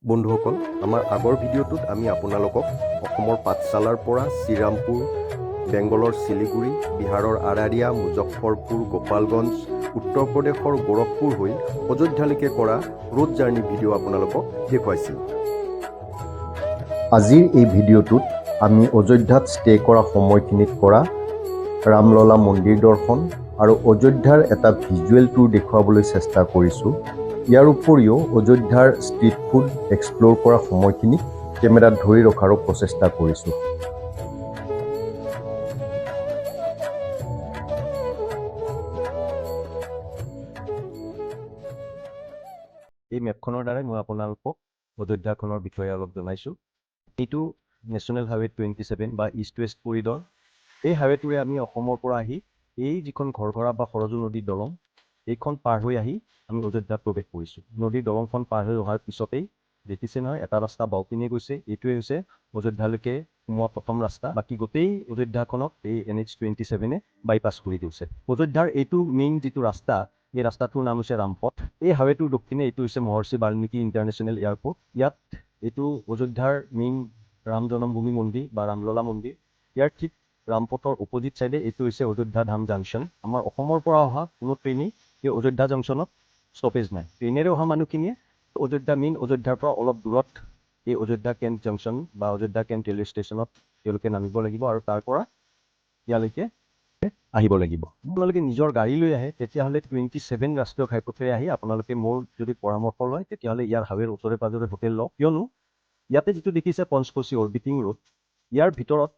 বন্ধুসকল, আমাৰ আগৰ ভিডিঅ'টোত আমি আপোনালোকক অসমৰ পাঠশালাৰ পৰা শ্ৰীৰামপুৰ, বেংগলৰ শিলিগুৰি, বিহাৰৰ আৰাৰিয়া, মুজফ্ফৰপুৰ, গোপালগঞ্জ, উত্তৰ প্ৰদেশৰ গোৰখপুৰ হৈ অযোধ্যালৈকে কৰা ৰোড জাৰ্ণি ভিডিঅ' আপোনালোকক দেখুৱাইছিলোঁ। আজিৰ এই ভিডিঅ'টোত আমি অযোধ্যাত ষ্টে কৰা সময়খিনিত কৰা ৰামললা মন্দিৰ দৰ্শন আৰু অযোধ্যাৰ এটা ভিজুৱেল টুৰ দেখুৱাবলৈ চেষ্টা কৰিছোঁ। ইয়াৰ উপৰিও অযোধ্যাৰ ষ্ট্ৰীট ফুড এক্সপ্ল'ৰ কৰা সময়খিনি কেমেৰাত ধৰি ৰখাৰো প্ৰচেষ্টা কৰিছোঁ। এই মেপখনৰ দ্বাৰাই মই আপোনালোকক অযোধ্যাখনৰ বিষয়ে অলপ জনাইছোঁ। এইটো নেশ্যনেল হাইৱে 27 বা ইষ্ট ৱেষ্ট কৰিডৰ। এই হাইৱেটোৰে আমি অসমৰ পৰা আহি এই যিখন ঘৰঘৰা বা সৰজু নদীৰ দলং, এইখন পাৰ হৈ আহি আমি অযোধ্যাত প্ৰৱেশ কৰিছোঁ। নদীৰ দলংখন পাৰ হৈ অহাৰ পিছতেই দেখিছে নহয়, এটা ৰাস্তা বাওঁপিনে গৈছে। এইটোৱে হৈছে অযোধ্যালৈকে সোমোৱা প্ৰথম ৰাস্তা। বাকী গোটেই অযোধ্যাখনক এই NH 27 বাইপাছ কৰি দিছে। অযোধ্যাৰ এইটো মেইন যিটো ৰাস্তা, এই ৰাস্তাটোৰ নাম হৈছে ৰামপথ। এই হাইৱেটোৰ দক্ষিণে এইটো হৈছে মহৰ্ষি বাল্মীকি ইণ্টাৰনেশ্যনেল এয়াৰপৰ্ট। ইয়াত এইটো অযোধ্যাৰ মেইন ৰাম জন্মভূমি মন্দিৰ বা ৰামললা মন্দিৰ। ইয়াৰ ঠিক ৰামপথৰ অপজিট চাইডে এইটো হৈছে অযোধ্যা ধাম জাংচন। আমাৰ অসমৰ পৰা অহা কোনো ট্ৰেইনেই এই অযোধ্যা জাংচনত ষ্টপেজ নাই। ট্ৰেইনেৰে অহা মানুহখিনিয়ে অযোধ্যাৰ পৰা অলপ দূৰত এই অযোধ্যা কেণ্ট জাংচন বা অযোধ্যা কেণ্ট ৰেলৱে ষ্টেচনত তেওঁলোকে নামিব লাগিব আৰু তাৰ পৰা ইয়ালৈকে আহিব লাগিব। আপোনালোকে নিজৰ গাড়ী লৈ আহে তেতিয়াহ'লে 27 ৰাষ্ট্ৰীয় ঘাইপথেৰে আহি আপোনালোকে মোৰ যদি পৰামৰ্শ লয় তেতিয়াহ'লে ইয়াৰ হাইৱেৰ ওচৰে পাজৰে হোটেল লওক। কিয়নো ইয়াতে যিটো দেখিছে পঞ্চকোশী অৰ্বিটিং ৰোড, ইয়াৰ ভিতৰত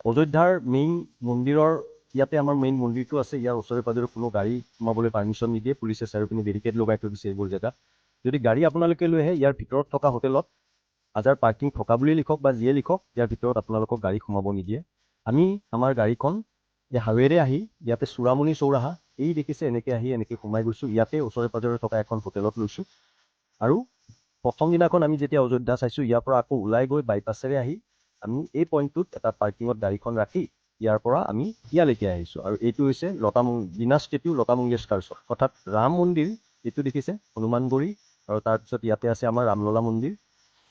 অযোধ্যাৰ মেইন মন্দিৰৰ ইয়াতে আমাৰ মেইন মন্দিৰটো আছে। ইয়াৰ ওচৰে পাজৰে কোনো গাড়ী সোমাবলৈ পাৰ্মিশ্যন নিদিয়ে। পুলিচে চাৰিওপিনে বেৰিকেড লগাই থৈ দিছে এইবোৰ জেগাত। যদি গাড়ী আপোনালোকে লৈ আহে, ইয়াৰ ভিতৰত থকা হোটেলত হাজাৰ পাৰ্কিং থকা বুলি লিখক বা যিয়ে লিখক, ইয়াৰ ভিতৰত আপোনালোকক গাড়ী সোমাব নিদিয়ে। আমি আমাৰ গাড়ীখন এই হাইৱেৰে আহি ইয়াতে চূড়ামণি চৌৰাহা, এই দেখিছে এনেকৈ আহি এনেকৈ সোমাই গৈছোঁ। ইয়াতে ওচৰে পাজৰে থকা এখন হোটেলত লৈছোঁ। আৰু প্ৰথম দিনাখন আমি যেতিয়া অযোধ্যা চাইছোঁ, ইয়াৰ পৰা আকৌ ওলাই গৈ বাইপাছেৰে আহি আমি এই পইণ্টটোত এটা পাৰ্কিঙত গাড়ীখন ৰাখি ইয়াৰ পৰা আমি ইয়ালৈকে আহিছোঁ। আৰু এইটো হৈছে বিনা ষ্টেটিউ লতা মংগেশকাৰ চক, অৰ্থাৎ ৰাম মন্দিৰ। এইটো দেখিছে হনুমানগুৰি, আৰু তাৰপিছত ইয়াতে আছে আমাৰ ৰামললা মন্দিৰ।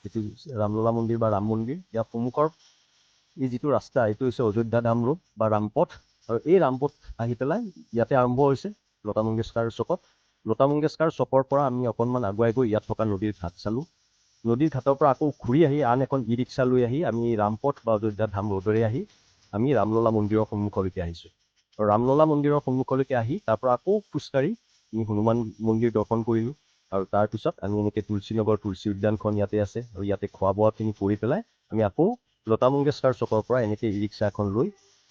এইটো ৰামললা মন্দিৰ বা ৰাম মন্দিৰ। ইয়াৰ সন্মুখৰ এই যিটো ৰাস্তা, এইটো হৈছে অযোধ্যা ধাম ৰোড বা ৰামপথ। আৰু এই ৰামপথ আহি পেলাই ইয়াতে আৰম্ভ হৈছে লতা মংগেশকাৰ চকত। লতা মংগেশকাৰ চকৰ পৰা আমি অকণমান আগুৱাই গৈ ইয়াত থকা নদীৰ ঘাট চালোঁ। নদীৰ ঘাটৰ পৰা আকৌ ঘূৰি আহি আন এখন ই ৰিক্সা লৈ আহি আমি ৰামপথ বা অযোধ্যা ধাম ৰোডেৰে আহি আমি ৰামললা মন্দিৰৰ সন্মুখলৈকে আহিছোঁ। আৰু ৰামললা মন্দিৰৰ সন্মুখলৈকে আহি তাৰ পৰা আকৌ খোজকাঢ়ি আমি হনুমান মন্দিৰ দৰ্শন কৰিলোঁ। আৰু তাৰপিছত আমি এনেকৈ তুলসীনগৰ তুলসী উদ্যানখন ইয়াতে আছে, আৰু ইয়াতে খোৱা বোৱাখিনি কৰি পেলাই আমি আকৌ লতা মংগেশকাৰ চকৰ পৰা এনেকৈ ই ৰিক্সা এখন লৈ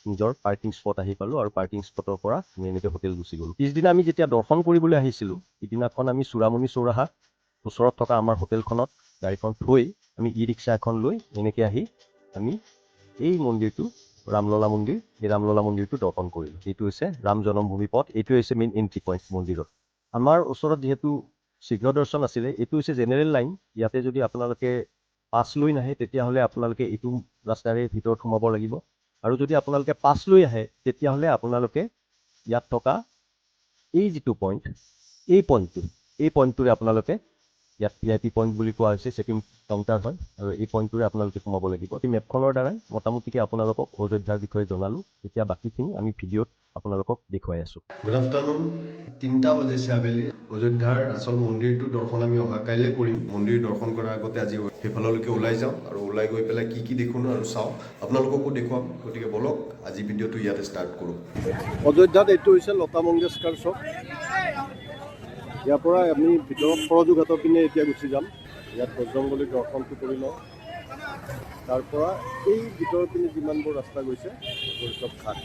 নিজৰ পাৰ্কিং স্পট আহি পালোঁ। আৰু পাৰ্কিং স্পটৰ পৰা আমি এনেকৈ হোটেল গুচি গ'লোঁ। পিছদিনা আমি যেতিয়া দৰ্শন কৰিবলৈ আহিছিলোঁ, সিদিনাখন আমি চূড়ামণি চৌৰাহা ওচৰত থকা আমাৰ হোটেলখনত গাড়ীখন থৈ আমি ই ৰিক্সা এখন লৈ এনেকৈ আহি আমি এই মন্দিৰটো ৰামললা মন্দিৰ, এই ৰামললা মন্দিৰটো দৰ্শন কৰিলোঁ। এইটো হৈছে ৰাম জন্মভূমি পথ। এইটো হৈছে মেইন এণ্ট্ৰি পইণ্ট মন্দিৰত। আমাৰ ওচৰত যিহেতু শীঘ্ৰ দৰ্শন আছিলে, এইটো হৈছে জেনেৰেল লাইন। ইয়াতে যদি আপোনালোকে পাছ লৈ নাহে তেতিয়াহ'লে আপোনালোকে এইটো ৰাস্তাৰে ভিতৰত সোমাব লাগিব। আৰু যদি আপোনালোকে পাছ লৈ আহে তেতিয়াহ'লে আপোনালোকে ইয়াত থকা এই যিটো পইণ্ট, এই পইণ্টটোৰে আপোনালোকে ইয়াত VIP পইণ্ট বুলি কোৱা হৈছে, চেকিং কাউণ্টাৰ হয়, আৰু এই পইণ্টটোৰে আপোনালোকে সোমাব লাগিব। এই মেপখনৰ দ্বাৰাই মোটামুটিকৈ আপোনালোকক অযোধ্যাৰ বিষয়ে জনালোঁ। এতিয়া বাকীখিনি আমি ভিডিঅ'ত আপোনালোকক দেখুৱাই আছোঁ। Good afternoon. 3টা বাজিছে আবেলি। অযোধ্যাৰ আচল মন্দিৰটো দৰ্শন আমি অহা কাইলৈ কৰিম। মন্দিৰ দৰ্শন কৰাৰ আগতে আজি সেইফাললৈকে ওলাই যাওঁ, আৰু ওলাই গৈ পেলাই কি দেখোঁ আৰু চাওঁ, আপোনালোককো দেখুৱাম। গতিকে বলক আজি ভিডিঅ'টো ইয়াতে ষ্টাৰ্ট কৰোঁ। অযোধ্যাত এইটো হৈছে লতা মংগেশকাৰ চক। ইয়াৰ পৰা আমি ভিতৰত সৰজু ঘাটৰ পিনে এতিয়া গুচি যাম। ইয়াত বজৰংবলীৰ দৰ্শনটো কৰি লওঁ। তাৰ পৰা এই ভিতৰৰ পিনে যিমানবোৰ ৰাস্তা গৈছে চব ঘাট।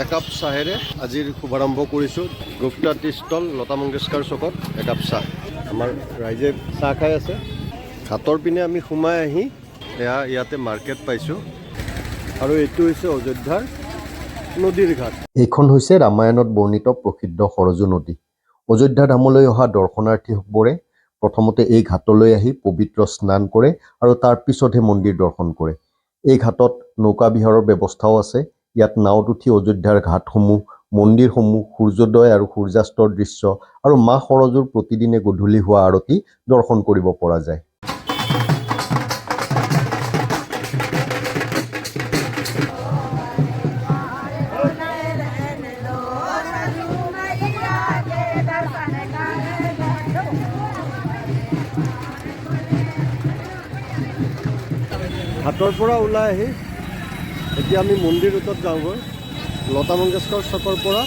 একাপ চাহেৰে আজিৰ শুভাৰম্ভ কৰিছোঁ। গুপ্তা টি ষ্টল লতা মংগেশকাৰ চকত একাপ চাহ। আমাৰ ৰাইজে চাহ খাই আছে। ঘাটৰ পিনে আমি সোমাই আহি ইয়াতে মাৰ্কেট পাইছোঁ, আৰু এইটো হৈছে অযোধ্যাৰ নদীৰ ঘাট। এইখন হৈছে ৰামায়ণত বৰ্ণিত প্ৰসিদ্ধ সৰজু নদী। অযোধ্যা ধামলৈ অহা দৰ্শনাৰ্থীবোৰে প্ৰথমতে এই ঘাটলৈ আহি পবিত্ৰ স্নান কৰে, আৰু তাৰ পিছতহে মন্দিৰ দৰ্শন কৰে। এই ঘাটত নৌকা বিহাৰৰ ব্যৱস্থাও আছে। ইয়াত নাৱত উঠি অযোধ্যাৰ ঘাটসমূহ মন্দিৰসমূহ, সূৰ্যোদয় আৰু সূৰ্যাস্তৰ দৃশ্য আৰু মা সৰজুৰ প্ৰতিদিনে গধূলি হোৱা আৰতি দৰ্শন কৰিব পৰা যায়। হাতৰ পৰা ওলাই আহি এতিয়া আমি মন্দিৰ ৰোডত যাওঁগৈ। লতা মংগেশকৰ চকৰ পৰা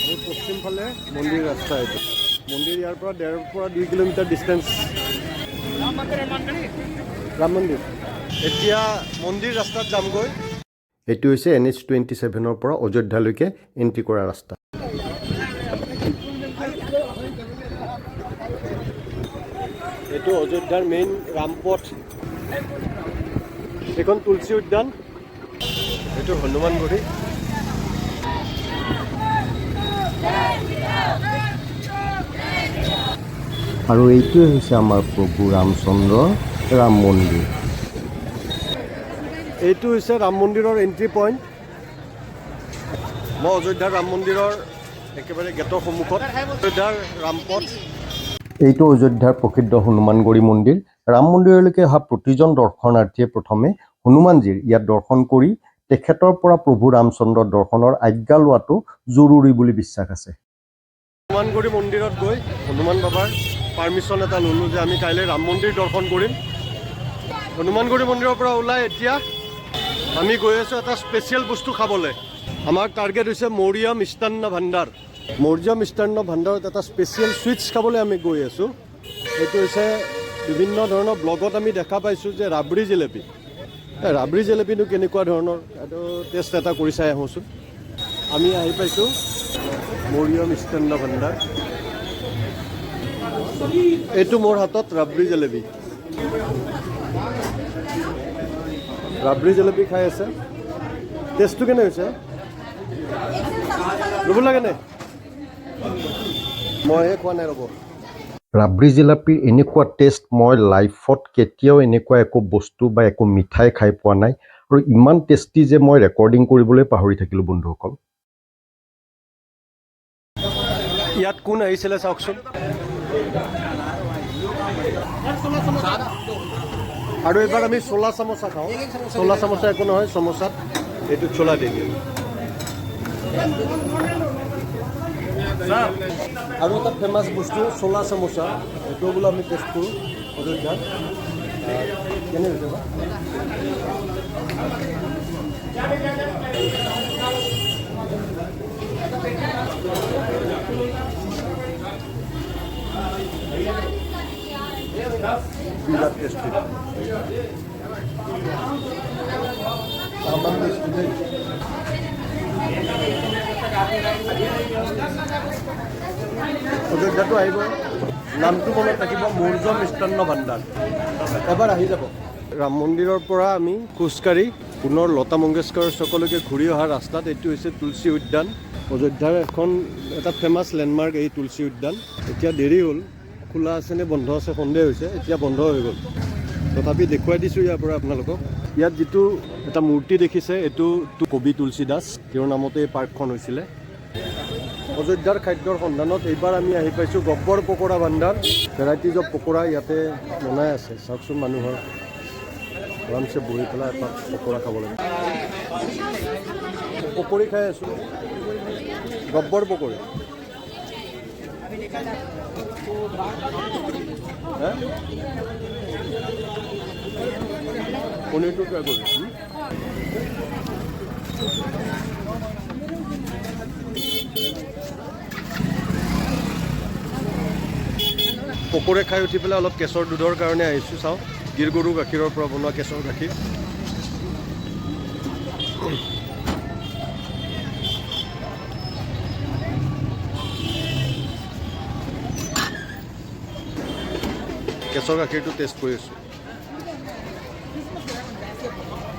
আমি পশ্চিম ফালে মন্দিৰ ৰাস্তা এইটো। মন্দিৰ ইয়াৰ পৰা 1.5 পৰা 2 কিলোমিটাৰ ডিষ্টেঞ্চ। ৰাম মন্দিৰ। এতিয়া মন্দিৰ ৰাস্তাত যামগৈ। এইটো হৈছে NH-27 পৰা অযোধ্যালৈকে এণ্ট্ৰি কৰা ৰাস্তা। এইটো অযোধ্যাৰ মেইন ৰামপথ। এইখন তুলসী উদ্যান, এইটো হনুমানগুৰি। আৰু এইটোৱে হৈছে আমাৰ প্ৰভু ৰামচন্দ্ৰৰ ৰাম মন্দিৰ। এইটো হৈছে ৰাম মন্দিৰৰ এণ্ট্ৰি পইণ্ট। মই অযোধ্যাৰ ৰাম মন্দিৰৰ একেবাৰে গেটৰ সন্মুখত। অযোধ্যাৰ ৰামপথ। এইটো অযোধ্যাৰ প্ৰসিদ্ধ হনুমানগুৰি মন্দিৰ। ৰাম মন্দিৰলৈকে অহা প্ৰতিজন দৰ্শনাৰ্থীয়ে প্ৰথমে হনুমানজীৰ ইয়াত দৰ্শন কৰি তেখেতৰ পৰা প্ৰভু ৰামচন্দ্ৰৰ দৰ্শনৰ আজ্ঞা লোৱাটো জৰুৰী বুলি বিশ্বাস আছে। হনুমানগুৰি মন্দিৰত গৈ হনুমান বাবাৰ পাৰ্মিশ্যন এটা ল'লোঁ যে আমি কাইলৈ ৰাম মন্দিৰ দৰ্শন কৰিম। হনুমানগুৰি মন্দিৰৰ পৰা ওলাই এতিয়া আমি গৈ আছোঁ এটা স্পেচিয়েল বস্তু খাবলৈ। আমাৰ টাৰ্গেট হৈছে মৌৰ্য মিষ্টান্ন ভাণ্ডাৰ। মৌৰ্য মিষ্টান্ন ভাণ্ডাৰত এটা স্পেচিয়েল চুইটছ খাবলৈ আমি গৈ আছোঁ। এইটো হৈছে বিভিন্ন ধৰণৰ ব্লগত আমি দেখা পাইছোঁ যে ৰাবৰি জেলেপি। ৰাবৰি জেলেপিনো কেনেকুৱা ধৰণৰ, এইটো টেষ্ট এটা কৰি চাই আহোঁচোন। আমি আহি পাইছোঁ মৌৰ্য মিষ্টান্ন ভাণ্ডাৰ। এইটো মোৰ হাতত ৰাবৰি জেলেপি। ৰাবৰি জেলেপি খাই আছে। টেষ্টটো কেনে হৈছে? ৰ'ব লাগেনে? মইহে খোৱা নাই, ৰ'ব। ৰাবৰি জিলাপিৰ এনেকুৱা টেষ্ট মই লাইফত কেতিয়াও এনেকুৱা একো বস্তু বা একো মিঠাই খাই পোৱা নাই। আৰু ইমান টেষ্টি যে মই ৰেকৰ্ডিং কৰিবলৈ পাহৰি থাকিলোঁ বন্ধুসকল। ইয়াত কোন আহিছিলে চাওকচোন। আৰু এইবাৰ আমি চোলা চামোচা খাওঁ। চোলা চামোচা একো নহয়, চামোচাত এইটো চোলা দি দিওঁ। আৰু এটা ফেমাছ বস্তু চোলা চামোচা, এইটো বোলো আমি টেষ্ট কৰোঁ অযোধ্যাত। কেনে হৈছে বা? বিৰাট টেষ্টি। অযোধ্যাটো আহিব, নামটো মনত ৰাখিব, মৌৰ্য মিষ্টান্ন ভাণ্ডাৰ। এবাৰ আহি যাব। ৰাম মন্দিৰৰ পৰা আমি খোজকাঢ়ি পুনৰ লতা মংগেশকৰ চকলৈকে ঘূৰি অহা ৰাস্তাত এইটো হৈছে তুলসী উদ্যান। অযোধ্যাৰ এটা ফেমাছ লেণ্ডমাৰ্ক এই তুলসী উদ্যান। এতিয়া দেৰি হ'ল, খোলা আছে নে বন্ধ আছে সন্দেহ হৈছে। এতিয়া বন্ধ হৈ গ'ল, তথাপি দেখুৱাই দিছোঁ ইয়াৰ পৰা আপোনালোকক। ইয়াত যিটো এটা মূৰ্তি দেখিছে, এইটো কবি তুলসী দাস, তেওঁৰ নামতে এই পাৰ্কখন হৈছিলে। অযোধ্যাৰ খাদ্যৰ সন্ধানত এইবাৰ আমি আহি পাইছোঁ গব্বৰ পকৰা ভাণ্ডাৰ। ভেৰাইটিজ অফ পকৰা ইয়াতে বনাই আছে। চাওকচোন, মানুহৰ আৰামছে বহি পেলাই এটা পকৰা খাব লাগে। পকৰি খাই আছোঁ, গব্বৰ পকৰি। পনীৰটো ট্ৰাই কৰিছোঁ। পকৰি খাই উঠি পেলাই অলপ কেশৰ দুধৰ কাৰণে আহিছোঁ। চাওঁ, গিৰ গৰু গাখীৰৰ পৰা বনোৱা কেশৰ গাখীৰ। কেশৰ গাখীৰটো টেষ্ট কৰি আছোঁ।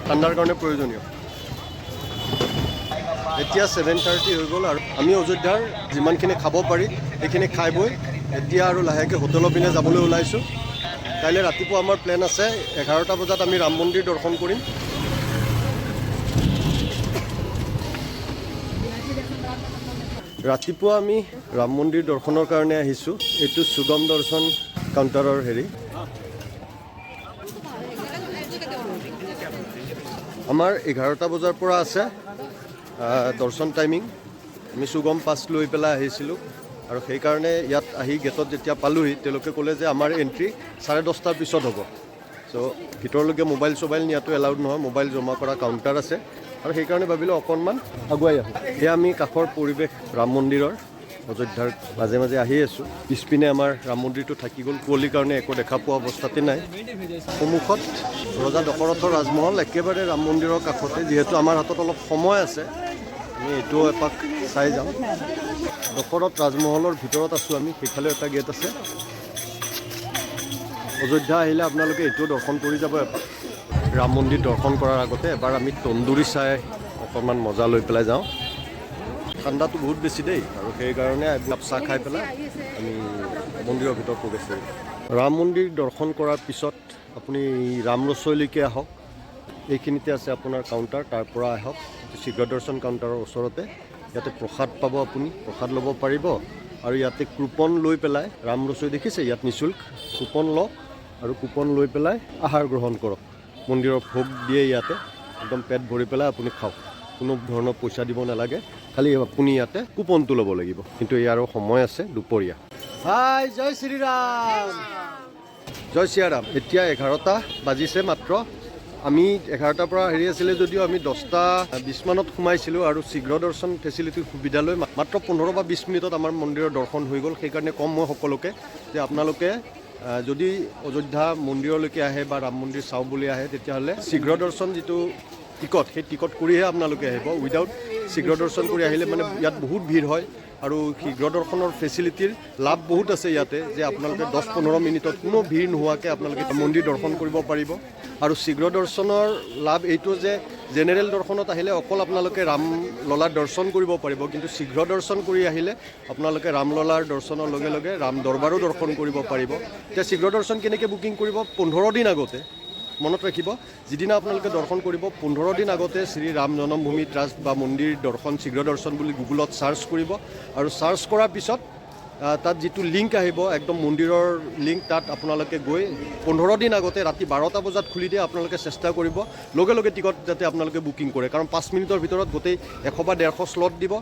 ঠাণ্ডাৰ কাৰণে প্ৰয়োজনীয়। এতিয়া 7:30 হৈ গ'ল আৰু আমি অযোধ্যাৰ যিমানখিনি খাব পাৰি সেইখিনি খাই বৈ এতিয়া আৰু লাহেকৈ হোটেলৰ পিনে যাবলৈ ওলাইছোঁ। কাইলৈ ৰাতিপুৱা আমাৰ প্লেন আছে 11টা বজাত আমি ৰাম মন্দিৰ দৰ্শন কৰিম। ৰাতিপুৱা আমি ৰাম মন্দিৰ দৰ্শনৰ কাৰণে আহিছোঁ। এইটো সুগম দৰ্শন কাউণ্টাৰৰ হেৰি। আমাৰ 11টা বজাৰ পৰা আছে দৰ্শন টাইমিং। আমি সুগম পাছ লৈ পেলাই আহিছিলোঁ আৰু সেইকাৰণে ইয়াত আহি গেটত যেতিয়া পালোহি তেওঁলোকে ক'লে যে আমাৰ এণ্ট্ৰি 10:30টাৰ পিছত হ'ব। চ' ভিতৰলৈকে মোবাইল চোবাইল নিয়াটো এলাউড নহয়, মোবাইল জমা কৰা কাউণ্টাৰ আছে আৰু সেইকাৰণে ভাবিলোঁ অকণমান আগুৱাই আহোঁ। এয়া আমি কাষৰ পৰিৱেশ ৰাম মন্দিৰৰ অযোধ্যাৰ মাজে মাজে আহি আছোঁ। পিছপিনে আমাৰ ৰাম মন্দিৰটো থাকি গ'ল, কুঁৱলীৰ কাৰণে একো দেখা পোৱা অৱস্থাতে নাই। সন্মুখত ৰজা দশৰথৰ ৰাজমহল একেবাৰে ৰাম মন্দিৰৰ কাষতে। যিহেতু আমাৰ হাতত অলপ সময় আছে আমি এইটো এপাক চাই যাওঁ। দশৰথ ৰাজমহলৰ ভিতৰত আছোঁ আমি, সেইফালে এটা গেট আছে। অযোধ্যা আহিলে আপোনালোকে এইটোও দৰ্শন কৰি যাব এপাক। ৰাম মন্দিৰ দৰ্শন কৰাৰ আগতে এবাৰ আমি তন্দুৰী চাই অকণমান মজা লৈ পেলাই যাওঁ। ঠাণ্ডাটো বহুত বেছি দেই আৰু সেইকাৰণে একাপ চাহ খাই পেলাই আমি মন্দিৰৰ ভিতৰত প্ৰৱেশ কৰিম। ৰাম মন্দিৰ দৰ্শন কৰাৰ পিছত আপুনি ৰাম ৰচৈলৈকে আহক। এইখিনিতে আছে আপোনাৰ কাউণ্টাৰ, তাৰ পৰা আহক। শীঘ্ৰ দৰ্শন কাউণ্টাৰৰ ওচৰতে ইয়াতে প্ৰসাদ পাব, আপুনি প্ৰসাদ ল'ব পাৰিব। আৰু ইয়াতে কুপন লৈ পেলাই ৰাম ৰচৈ দেখিছে ইয়াত নিঃশুল্ক কুপন লওক আৰু কুপন লৈ পেলাই আহাৰ গ্ৰহণ কৰক। মন্দিৰৰ ভোগ দিয়ে ইয়াতে, একদম পেট ভৰি পেলাই আপুনি খাওক। কোনো ধৰণৰ পইচা দিব নালাগে, খালি আপুনি ইয়াতে কুপনটো ল'ব লাগিব। কিন্তু ইয়াৰো সময় আছে দুপৰীয়া। হাই জয় শ্ৰীৰাম, জয় শ্ৰীৰাম। এতিয়া 11টা বাজিছে মাত্ৰ। আমি 11টাৰ পৰা হেৰি আছিলে যদিও আমি 10:20 মানত সোমাইছিলোঁ আৰু শীঘ্ৰ দৰ্শন ফেচিলিটিৰ সুবিধা লৈ মাত্ৰ 15 বা 20 মিনিটত আমাৰ মন্দিৰৰ দৰ্শন হৈ গ'ল। সেইকাৰণে কম মই সকলোকে যে আপোনালোকে যদি অযোধ্যা মন্দিৰলৈকে আহে বা ৰাম মন্দিৰ চাওঁ বুলি আহে তেতিয়াহ'লে শীঘ্ৰ দৰ্শন যিটো টিকট, সেই টিকট কৰিহে আপোনালোকে আহিব। উইদাউট শীঘ্ৰ দৰ্শন কৰি আহিলে মানে ইয়াত বহুত ভিৰ হয় আৰু শীঘ্ৰ দৰ্শনৰ ফেচিলিটিৰ লাভ বহুত আছে ইয়াতে, যে আপোনালোকে 10-15 মিনিটত কোনো ভিৰ নোহোৱাকৈ আপোনালোকে মন্দিৰ দৰ্শন কৰিব পাৰিব। আৰু শীঘ্ৰ দৰ্শনৰ লাভ এইটো যে জেনেৰেল দৰ্শনত আহিলে অকল আপোনালোকে ৰামললাৰ দৰ্শন কৰিব পাৰিব, কিন্তু শীঘ্ৰ দৰ্শন কৰি আহিলে আপোনালোকে ৰামললাৰ দৰ্শনৰ লগে লগে ৰাম দৰবাৰো দৰ্শন কৰিব পাৰিব। এতিয়া শীঘ্ৰ দৰ্শন কেনেকৈ বুকিং কৰিব? 15 দিন আগতে মনত ৰাখিব, যিদিনা আপোনালোকে দৰ্শন কৰিব 15 দিন আগতে শ্ৰী ৰাম জন্মভূমি ট্ৰাষ্ট বা মন্দিৰ দৰ্শন শীঘ্ৰ দৰ্শন বুলি গুগলত চাৰ্চ কৰিব আৰু চাৰ্চ কৰাৰ পিছত তাত যিটো লিংক আহিব একদম মন্দিৰৰ লিংক, তাত আপোনালোকে গৈ 15 দিন আগতে ৰাতি 12টা বজাত খুলি দিয়ে। আপোনালোকে চেষ্টা কৰিব লগে লগে টিকট যাতে আপোনালোকে বুকিং কৰে, কাৰণ 5 মিনিটৰ ভিতৰত গোটেই 100 বা 150 শ্লট দিব,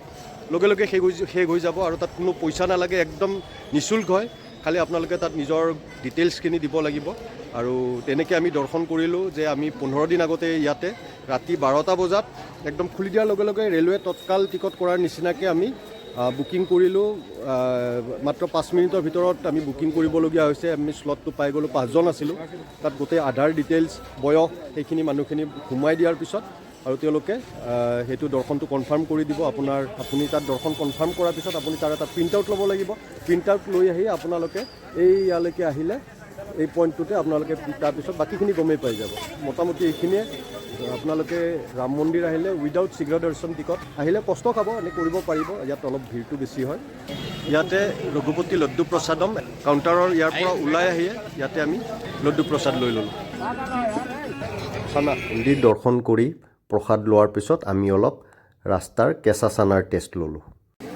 লগে লগে শেষ হৈ যাব আৰু তাত কোনো পইচা নালাগে, একদম নিঃশুল্ক হয়। খালি আপোনালোকে তাত নিজৰ ডিটেইলছখিনি দিব লাগিব। আৰু তেনেকৈ আমি দৰ্শন কৰিলোঁ যে আমি 15 দিন আগতে ইয়াতে ৰাতি 12টা বজাত একদম খুলি দিয়াৰ লগে লগে ৰেলৱে তৎকাল টিকট কৰাৰ নিচিনাকৈ আমি বুকিং কৰিলোঁ। মাত্ৰ 5 মিনিটৰ ভিতৰত আমি বুকিং কৰিবলগীয়া হৈছে। আমি শ্লটটো পাই গ'লোঁ, 5জন আছিলোঁ। তাত গোটেই আধাৰ ডিটেইলছ, বয়স, সেইখিনি মানুহখিনি সোমাই দিয়াৰ পিছত আৰু তেওঁলোকে সেইটো দৰ্শনটো কনফাৰ্ম কৰি দিব। আপুনি তাত দৰ্শন কনফাৰ্ম কৰাৰ পিছত আপুনি তাৰ এটা প্ৰিণ্ট আউট ল'ব লাগিব। প্ৰিণ্ট আউট লৈ আহি আপোনালোকে এই ইয়ালৈকে আহিলে এই পইণ্টটোতে আপোনালোকে তাৰপিছত বাকীখিনি গমেই পাই যাব। মোটামুটি এইখিনিয়ে। আপোনালোকে ৰাম মন্দিৰ আহিলে উইদাউট শীঘ্ৰ দৰ্শন টিকট আহিলে কষ্ট খাব, এনে কৰিব পাৰিব। ইয়াত অলপ ভিৰটো বেছি হয়। ইয়াতে ৰঘুপতি লড্ডু প্ৰসাদম কাউণ্টাৰৰ ইয়াৰ পৰা ওলাই আহিয়ে ইয়াতে আমি লড্ডু প্ৰসাদ লৈ ল'লোঁ। মন্দিৰ দৰ্শন কৰি প্ৰসাদ লোৱাৰ পিছত আমি অলপ ৰাস্তাৰ কেঁচা চানাৰ টেষ্ট ল'লোঁ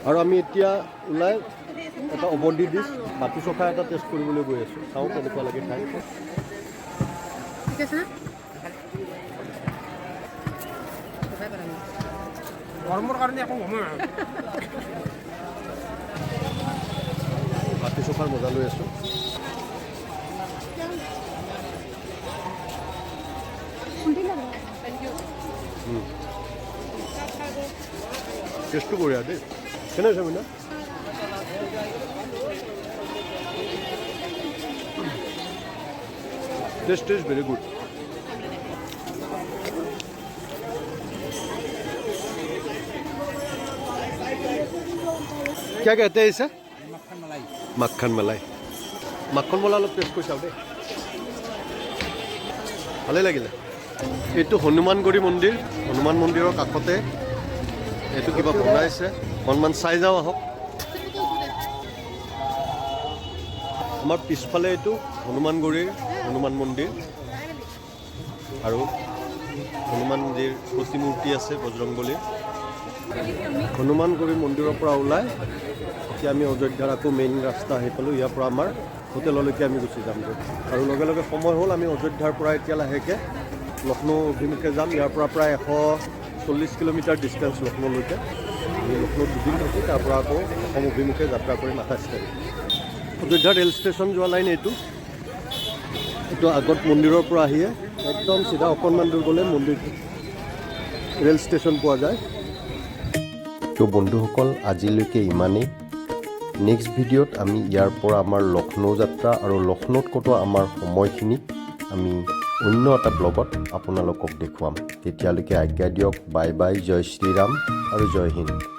আৰু আমি এতিয়া ওলাই এটা অবধি ডিছ মাটি চফা এটা টেষ্ট কৰিবলৈ গৈ আছোঁ। চাওঁ কেনেকুৱা লাগে খাই। গৰমৰ কাৰণে একো সময় মাটি চফাৰ মজা লৈ আছোঁ। টেষ্টটো বঢ়িয়া দেই। কেনে হৈছে Mina? Taste is very good. क्या कहते हैं इसे? मक्खन मलाई। मक्खन मलाई। मक्खन मलाई অলপ টেষ্ট কৰি চাওঁ দেই। ভালেই লাগিলে। এইটো হনুমানগুৰি মন্দিৰ, হনুমান মন্দিৰৰ কাষতে এইটো কিবা বনাইছে, অকণমান চাই যাওঁ আহক। আমাৰ পিছফালে এইটো হনুমানগুৰিৰ হনুমান মন্দিৰ আৰু হনুমানজীৰ প্ৰতিমূৰ্তি আছে বজৰংবলীৰ। হনুমানগুৰি মন্দিৰৰ পৰা ওলাই এতিয়া আমি অযোধ্যাৰ আকৌ মেইন ৰাস্তা আহি পালোঁ। ইয়াৰ পৰা আমাৰ হোটেললৈকে আমি গুচি যামগৈ আৰু লগে লগে সময় হ'ল আমি অযোধ্যাৰ পৰা এতিয়া লাহেকৈ লক্ষ্ণৌ অভিমুখে যাম। ইয়াৰ পৰা প্ৰায় 140 কিলোমিটাৰ ডিষ্টেঞ্চ লক্ষ্ণৌলৈকে। আমি লক্ষ্ণৌত দুদিন থাকি তাৰ পৰা আকৌ অসম অভিমুখে যাত্ৰা কৰিম 28 তাৰিখ। অযোধ্যা ৰেল ষ্টেচন যোৱা লাইন এইটো আগত মন্দিৰৰ পৰা আহিয়ে একদম চিধা অকণমান দূৰ গ'লে মন্দিৰটো ৰেল ষ্টেচন পোৱা যায়। তো বন্ধুসকল আজিলৈকে ইমানেই। নেক্সট ভিডিঅ'ত আমি ইয়াৰ পৰা আমাৰ লক্ষ্ণৌ যাত্ৰা আৰু লক্ষ্ণৌত কটোৱা আমাৰ সময়খিনি আমি অন্য এটা ব্লগত আপোনালোকক দেখুৱাম। তেতিয়ালৈকে আজ্ঞা দিয়ক। বাই বাই, জয় শ্ৰীৰাম আৰু জয় হিন্দ।